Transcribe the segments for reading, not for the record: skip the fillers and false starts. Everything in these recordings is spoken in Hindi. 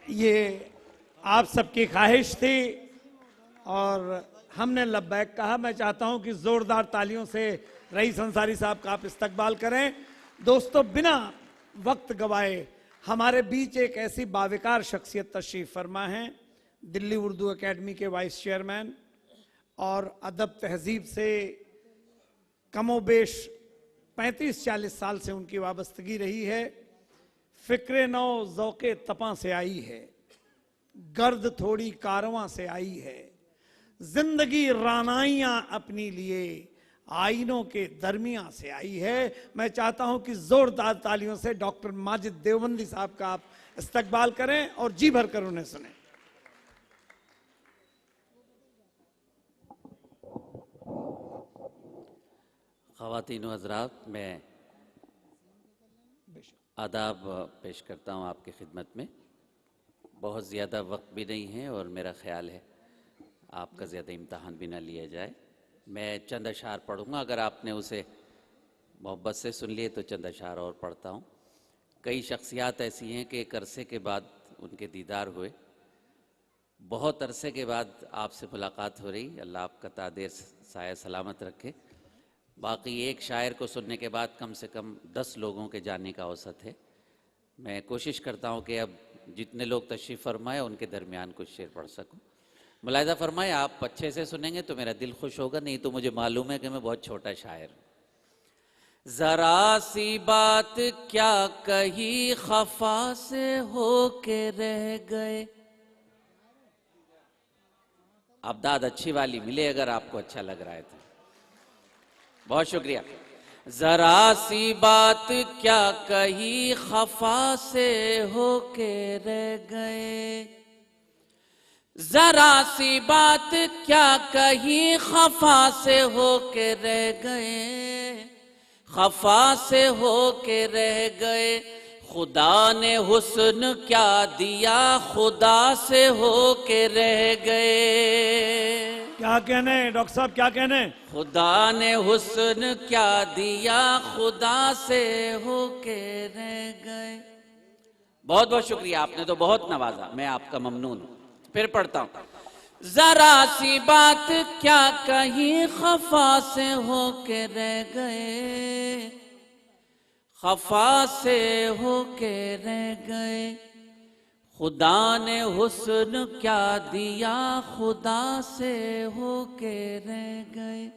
ये आप सबकी ख्वाहिश थी और हमने लब्बैक कहा। मैं चाहता हूं कि जोरदार तालियों से रईस अंसारी साहब का आप इस्तकबाल करें। दोस्तों, बिना वक्त गवाए हमारे बीच एक ऐसी बाविकार शख्सियत तशरीफ फरमा है, दिल्ली उर्दू एकेडमी के वाइस चेयरमैन और अदब तहजीब से कमोबेश 35-40 साल से उनकी वाबस्तगी रही है। फिक्रे नौ ज़ौक़े तपां से आई है, गर्द थोड़ी कारवां से आई है, जिंदगी रानाइयां अपनी लिए आईनों के दरमियां से आई है। मैं चाहता हूं कि जोरदार तालियों से डॉक्टर माजिद देवबंदी साहब का आप इस्तकबाल करें और जी भर कर उन्हें सुनें। ख़वातीन व हज़रात, मैं आदाब पेश करता हूँ आपकी खिदमत में। बहुत ज़्यादा वक्त भी नहीं है और मेरा ख़्याल है आपका ज़्यादा इम्तहान भी ना लिया जाए। मैं चंद अशार पढ़ूँगा, अगर आपने उसे मोहब्बत से सुन लिए तो चंद अशार और पढ़ता हूँ। कई शख्सियात ऐसी हैं कि एक अरसे के बाद उनके दीदार हुए, बहुत अरसे के बाद आपसे मुलाकात हो रही। अल्लाह आपका तादेर साया सलामत रखे। बाकी एक शायर को सुनने के बाद कम से कम 10 लोगों के जाने का औसत है। मैं कोशिश करता हूँ कि अब जितने लोग तशरीफ़ फरमाए उनके दरमियान कुछ शेर पढ़ सकूँ। मुलाहिज़ा फरमाए, आप अच्छे से सुनेंगे तो मेरा दिल खुश होगा, नहीं तो मुझे मालूम है कि मैं बहुत छोटा शायर हूँ। ज़रा सी बात क्या कही खफा से हो के रह गए। अब दाद अच्छी वाली मिले अगर आपको अच्छा लग रहा है तो। बहुत शुक्रिया। जरा सी बात क्या कही खफा से हो के रह गए, जरा सी बात क्या कही खफा से हो के रह गए, खफा से हो के रह गए। खुदा ने हुस्न क्या दिया खुदा से हो के रह गए। क्या कहने डॉक्टर साहब, क्या कहने? खुदा ने हुस्न क्या दिया खुदा से हो के रह गए। बहुत बहुत शुक्रिया, आपने तो बहुत नवाजा, मैं आपका ममनून हूं। फिर पढ़ता हूं। जरा सी बात क्या कही खफा से हो के रह गए, खफा से हो के रह गए। खुदा ने हुस्न क्या दिया खुदा से हो के रह गए।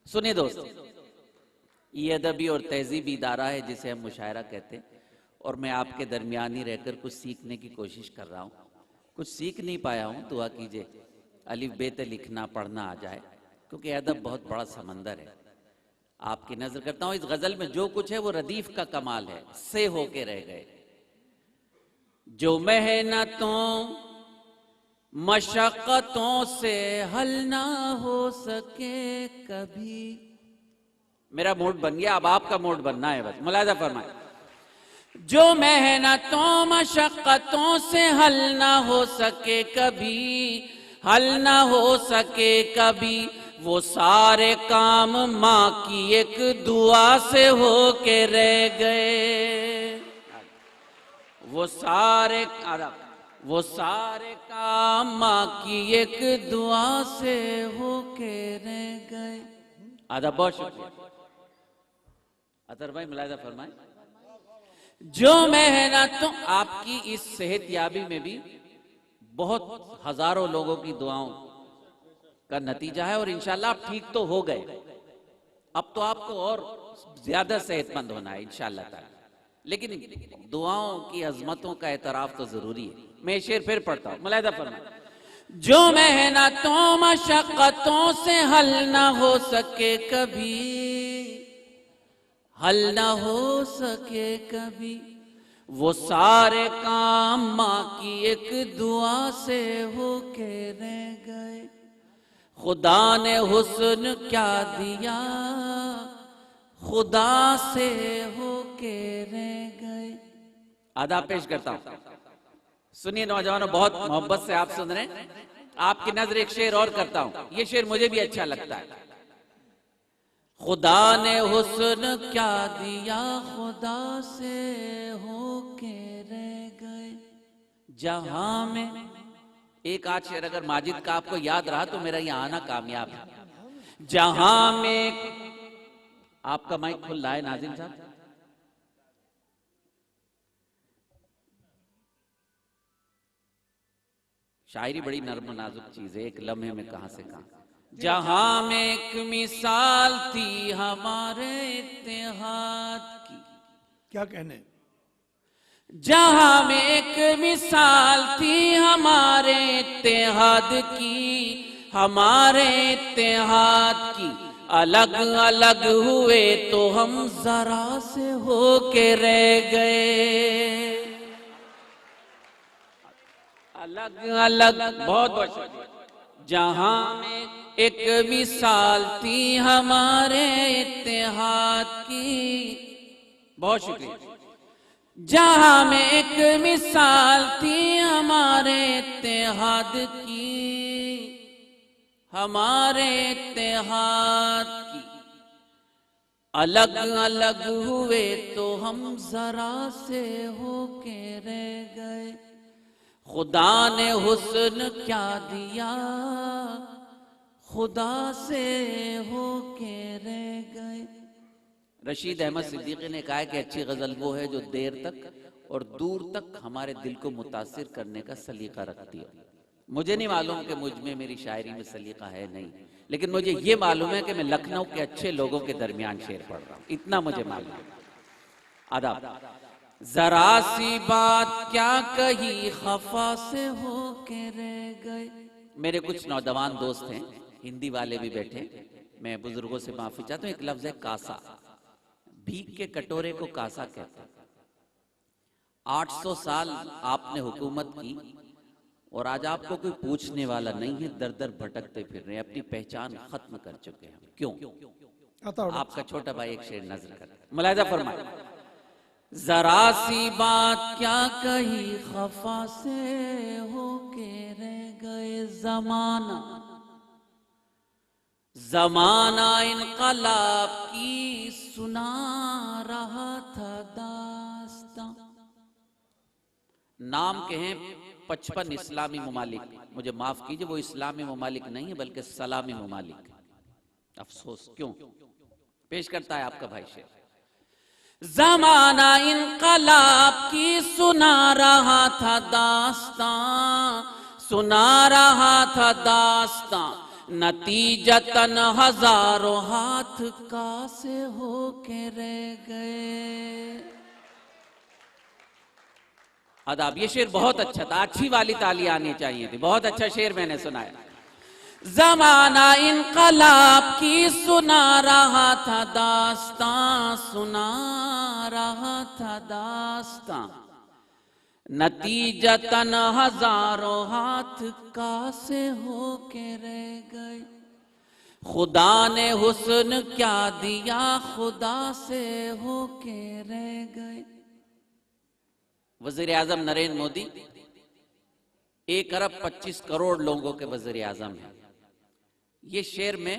सुनिए दोस्तों, ये अदबी और तहजीबी इदारा है जिसे हम मुशायरा कहते हैं, और मैं आपके दरमियान ही रहकर कुछ सीखने की कोशिश कर रहा हूँ। कुछ सीख नहीं पाया हूँ, दुआ कीजिए अलिफ बेते लिखना पढ़ना आ जाए, क्योंकि अदब बहुत बड़ा समंदर है। आपकी नजर करता हूँ, इस गजल में जो कुछ है वो रदीफ का कमाल है। से होके रह गए, जो मेहनतों मशक्कतों से हल ना हो सके कभी। मेरा मूड बन गया, अब आपका मूड बनना है बस। मुलाहिज़ा फरमाए। जो मेहनतों मशक्कतों से हल ना हो सके कभी, हल ना हो सके कभी, वो सारे काम माँ की एक दुआ से हो के रह गए। वो सारे काम माँ की एक दुआ से हो के रह गए। आधा बहुत शुक्रिया अतर भाई, मुलाहिज़ा फरमाए। जो मेहनतों, आपकी इस सेहत याबी में भी बहुत हजारों लोगों की दुआओं का नतीजा है, और इंशाल्लाह आप ठीक तो हो गए। अब तो आपको और ज्यादा सेहतमंद होना है इंशाल्लाह ताला, लेकिन दुआओं की अजमतों का एतराफ तो जरूरी है। मैं शेर फिर पढ़ता हूं, मुलाहिज़ा फरमाए। जो मेहनतों मशक्कतों से हल ना हो सके कभी, हल ना हो सके कभी, वो सारे काम माँ की एक दुआ से हो के रह गए। खुदा ने हुस्न क्या दिया खुदा से हो के रह गए। आधा पेश करता हूं, सुनिए नौजवानों, बहुत मोहब्बत से आप सुन रहे हैं। आपकी नजर एक शेर और करता हूं, ये शेर मुझे भी अच्छा लगता है। खुदा ने हुस्न क्या दिया खुदा से हो के रह गए। जहां में, एक आध शेर अगर माजिद का आपको याद रहा तो मेरा यहां आना कामयाब है। जहां में, आपका माइक खुल रहा है नाजिम साहब। शायरी बड़ी नर्म नाजुक चीज है, एक लम्हे में कहां से कहां। जहां में एक मिसाल थी हमारे इत्तेहाद की, क्या कहने, जहां में एक मिसाल थी हमारे इत्तेहाद की, हमारे इत्तेहाद की। अलग अलग हुए तो हम जरा से होके रह गए। अलग अलग, बहुत बहुत शुक्रिया। जहां में एक मिसाल थी हमारे इत्तेहाद की, बहुत शुक्रिया। जहां में एक मिसाल थी हमारे इत्तेहाद की, हमारे इत्तेहाद की। अलग अलग हुए तो हम जरा से होके रह गए। खुदा ने हुस्न क्या दिया, खुदा से होके रह गए। रशीद अहमद सिद्दीकी ने कहा है कि अच्छी गजल वो है जो देर तक और दूर तक हमारे दिल को मुतासिर करने का सलीका रखती है। मुझे नहीं मालूम कि मुझ में, मेरी शायरी में सलीका है नहीं, लेकिन मुझे ये मालूम है कि मैं लखनऊ के अच्छे लोगों के दरमियान शेर पढ़ रहा हूं, इतना मुझे मालूम है। आदाब। जरा सी बात क्या कही खफा से होके रह गए। मेरे कुछ नौजवान दोस्त हैं, हिंदी वाले भी बैठे, मैं बुजुर्गों से माफी चाहता हूं। एक लफ्ज है कासा, भीख के कटोरे को कासा कहते हैं। 800 साल आपने हुकूमत की और आज आपको कोई पूछने वाला नहीं है, दर दर भटकते फिर रहे, अपनी पहचान खत्म कर चुके हैं। क्यों? आपका छोटा भाई एक शेर नजर कर, मुलाहिजा फरमाए। जरा सी बात क्या कही खफा से होके रह गए। जमाना जमाना इनकलाब की सुना रहा था दास्तां। नाम के हैं 55 इस्लामी ममालिक, मुझे माफ कीजिए वो इस्लामी ममालिक नहीं है बल्कि सलामी ममालिक। अफसोस, क्यों? पेश करता है आपका भाई शेर। जमाना इनकलाब की सुना रहा था दास्तां, सुना रहा था दास्तां। नतीजतन हजारों हाथ का से होके रह गए। आदाब। ये शेर बहुत अच्छा था, अच्छी वाली ताली आनी चाहिए थी, बहुत अच्छा शेर मैंने सुनाया। जमाना इनकलाब की सुना रहा था दास्तां, सुना रहा था दास्तां। नतीजतन हजारों हाथ का से होके रह गए। खुदा ने हुस्न क्या दिया, खुदा से होके रह गए। वजीर आजम नरेंद्र मोदी 1 अरब 25 करोड़ लोगों के वजीर आजम हैं। ये शेर में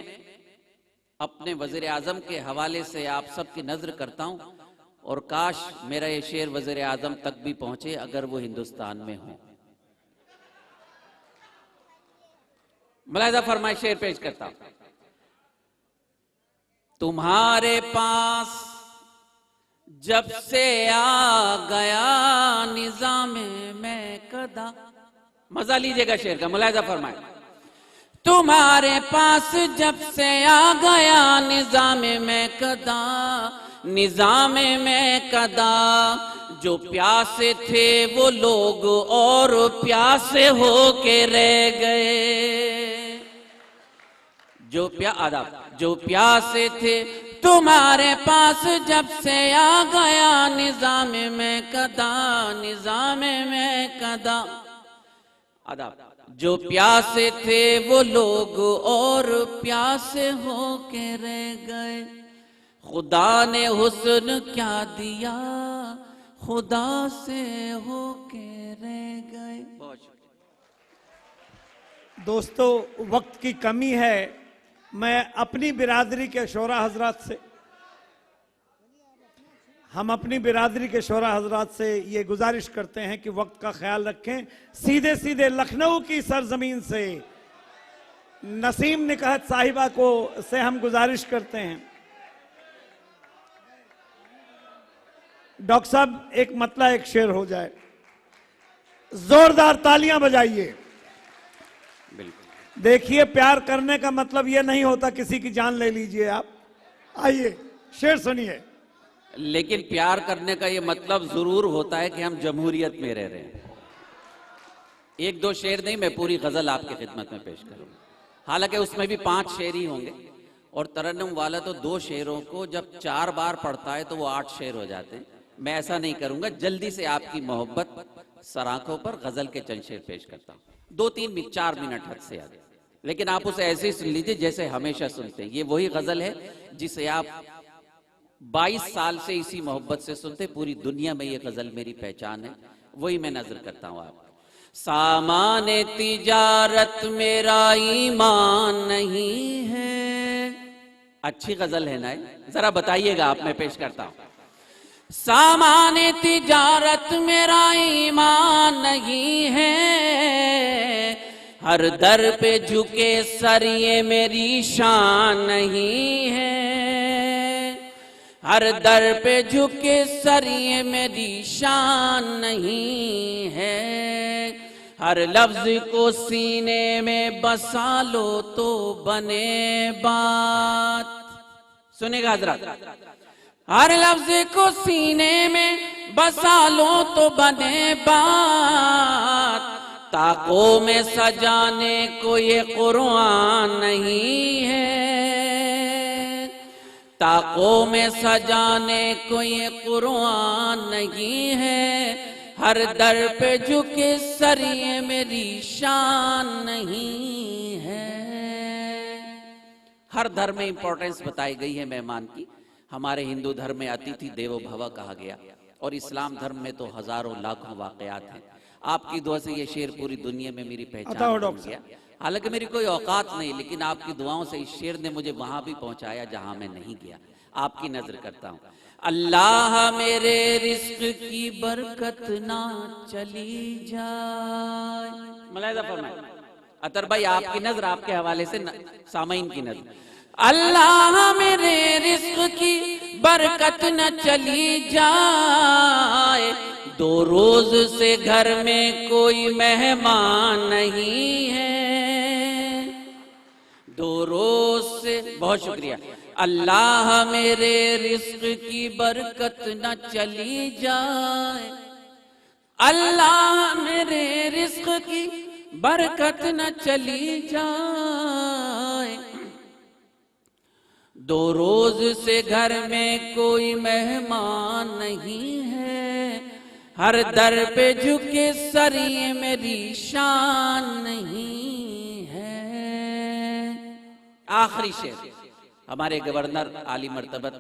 अपने वजीर आजम के हवाले से आप सबकी नजर करता हूं और काश मेरा ये शेर वजीर आजम तक भी पहुंचे अगर वो हिंदुस्तान में हो। मुलाहिजा फरमाए, शेर पेश करता हूं। तुम्हारे पास जब से आ गया निजाम में कदा। मजा लीजिएगा शेर का, मुलाहिजा फरमाए। तुम्हारे पास जब से आ गया निजाम में कदा, निजाम में कदा। जो प्यासे थे वो लोग और प्यासे होके रह गए। जो प्यासे थे तुम्हारे पास जब से आ गया निजाम में कदा, निजाम में कदा। आदाब। जो प्यासे थे वो लोग और प्यासे होके रह गए। खुदा ने हुस्न क्या दिया, खुदा से होके रह गए। दोस्तों, वक्त की कमी है, मैं अपनी बिरादरी के शोरा हजरात से हम अपनी बिरादरी के शोरा हजरात से ये गुजारिश करते हैं कि वक्त का ख्याल रखें। सीधे सीधे लखनऊ की सरजमीन से नसीम निकहत साहिबा को से हम गुजारिश करते हैं, डॉक्टर साहब एक मतला एक शेर हो जाए, जोरदार तालियां बजाइए। देखिए, प्यार करने का मतलब यह नहीं होता किसी की जान ले लीजिए आप। आइए शेर सुनिए। लेकिन प्यार करने का ये मतलब जरूर होता है कि हम जमहूरियत में रह रहे हैं। एक दो शेर नहीं, मैं पूरी गजल आपकी खिदमत में पेश करूंगा। हालांकि उसमें भी 5 शेर ही होंगे और तरन्नुम वाला तो 2 शेरों को जब 4 बार पढ़ता है तो वो 8 शेर हो जाते हैं। मैं ऐसा नहीं करूंगा, जल्दी से आपकी मोहब्बत सराखों पर गजल के चंद शेर पेश करता हूं। 2-3 4 मिनट हद से आगे, लेकिन आप उसे ऐसे ही सुन लीजिए जैसे हमेशा सुनते हैं। ये वही गजल है जिसे आप 22 साल से इसी मोहब्बत से सुनते। पूरी दुनिया में ये गजल मेरी पहचान है, वही मैं नजर करता हूं आप। सामाने तिजारत मेरा ईमान नहीं है। अच्छी गजल है ना, जरा बताइएगा आप, मैं पेश करता हूं। सामाने तिजारत मेरा ईमान नहीं है, हर दर पे झुके सर ये मेरी शान नहीं है, हर दर पे झुके सर ये मेरी शान नहीं है, हर लफ्ज को सीने में बसा लो तो बने बात। सुनेगा हजरत, हर लफ्ज को सीने में बसा लो तो बने बात, ताकों में सजाने को ये कुरान नहीं है, ताकों में सजाने को ये कुरान नहीं है, हर दर पे झुके सर ये मेरी शान नहीं है। हर धर्म में इंपॉर्टेंस बताई गई है मेहमान की। हमारे हिंदू धर्म में अतिथि देवो भव कहा गया और इस्लाम धर्म में तो हजारों लाखों वाकयात हैं। आपकी दुआ से ये शेर पूरी दुनिया में मेरी पहचान बन गया। हालांकि मेरी कोई औकात नहीं, लेकिन आपकी दुआओं से इस शेर ने मुझे वहां भी पहुंचाया जहां मैं नहीं गया। आपकी नजर करता हूं। अल्लाह मेरे रिस्क की बरकत ना चली जाए। मुलाहिजा फरमाए अतर भाई, आपकी नजर आपके हवाले से सामाइन की नजर। अल्लाह मेरे रिस्क की बरकत न चली जाए, 2 रोज से घर में कोई मेहमान नहीं है, 2 रोज से। बहुत शुक्रिया। अल्लाह मेरे रिस्क की बरकत न चली जाए, अल्लाह मेरे रिस्क की बरकत न चली जाए, 2 रोज से घर में कोई मेहमान नहीं है, हर दर पे झुके सर ये मेरी शान नहीं है। आखिरी शेर। हमारे गवर्नर आली मर्तबत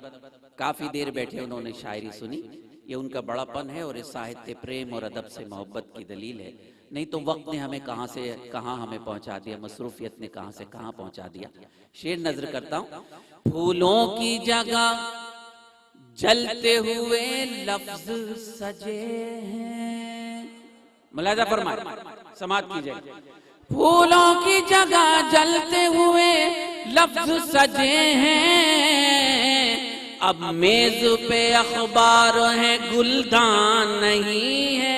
काफी देर बैठे, उन्होंने शायरी सुनी। ये उनका बड़ापन है और इस साहित्य प्रेम और अदब से मोहब्बत की दलील है। नहीं तो वक्त ने हमें कहां से कहां हमें पहुंचा दिया, मसरूफियत ने कहां से कहां पहुंचा दिया। शेर नजर करता हूं। फूलों की जगह जलते हुए लफ्ज सजे हैं। मुलाहिजा फरमाए, समात कीजिए। फूलों की जगह जलते हुए लफ्ज सजे हैं, अब मेज पे अखबार है गुलदान नहीं है,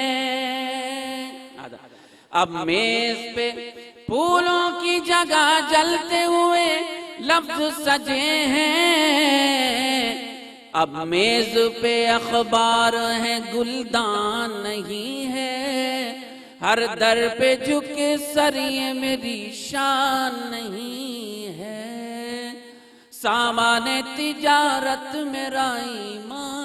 अब मेज पे फूलों की जगह जलते हुए लफ्ज सजे हैं, अब मेज पे अखबार है गुलदान नहीं है, हर दर पे झुके सर ये मेरी शान नहीं है, सामाने तिजारत मेरा ईमान